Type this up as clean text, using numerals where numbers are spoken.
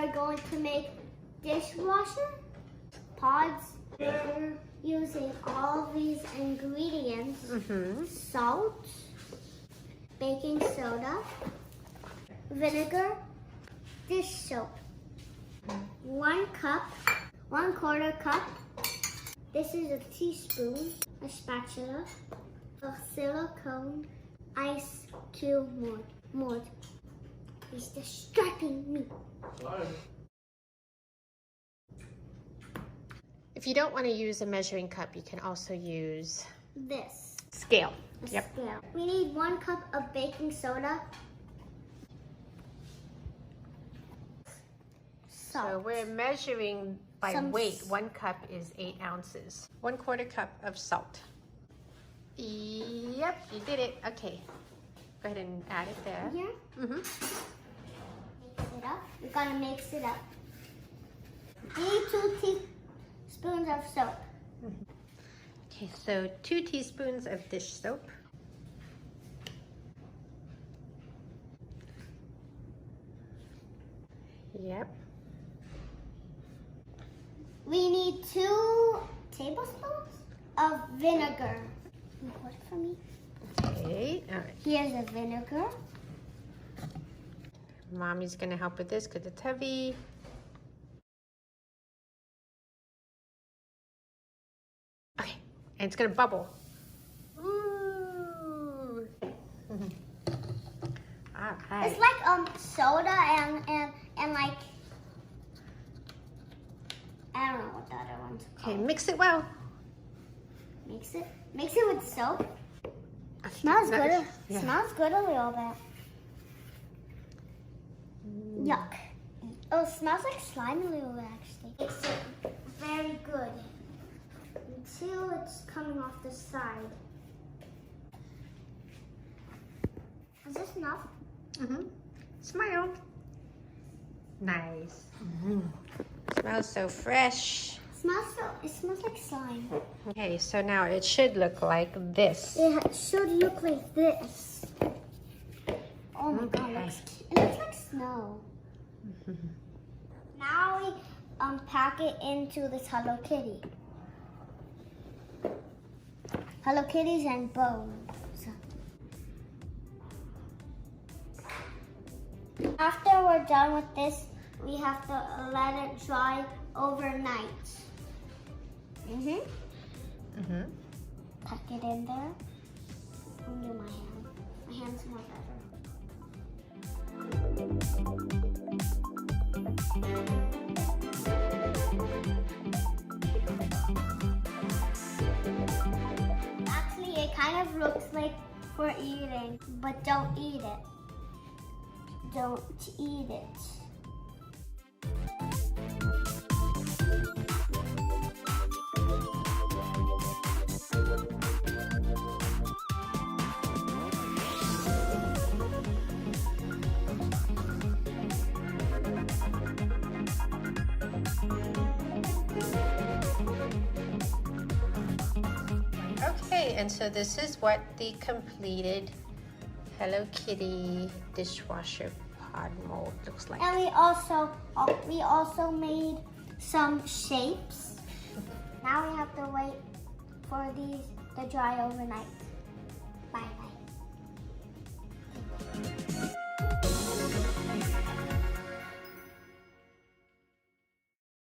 are going to make dishwasher pods. We're using all these ingredients: salt, baking soda, vinegar, dish soap, 1 cup, 1/4 cup. This is a teaspoon, a spatula, a silicone ice cube mold. He's distracting me. Sorry. If you don't want to use a measuring cup, you can also use This. scale. A scale. We need 1 cup of baking soda. So Salt. we're measuring by Some weight. 1 cup is 8 ounces. 1/4 cup of salt. Yep, you did it. Okay. Go ahead and add it there. Here. Mix it up. We gotta mix it up. We need 2 teaspoons of soap. Okay, so 2 teaspoons of dish soap. Yep. We need 2 tablespoons of vinegar. Can you hold it for me? Okay, all right. Here's the vinegar. Mommy's gonna help with this because it's heavy. Okay, and it's gonna bubble. Ooh. All right. It's like soda and like I don't know what the other one's Okay, called. mix it well. Mix it with soap. Smells good. Yeah. Smells good a little bit. Yuck. Oh, it smells like slime a little bit actually. It's very good until it's coming off the side. Is this enough? Smile. Nice. Smells so fresh. It smells like slime. Okay, so now it should look like this. It should look like this. Oh my god, it looks like snow. Now we pack it into this Hello Kitty. Hello Kitties and bones. After we're done with this, we have to let it dry overnight. Tuck it in there. And do my hand. My hand's more better. Actually, it kind of looks like for eating, but don't eat it. Don't eat it. Okay, and so this is what the completed Hello Kitty dishwasher pod mold looks like. And we also made some shapes. Now we have to wait for these to dry overnight. Bye bye.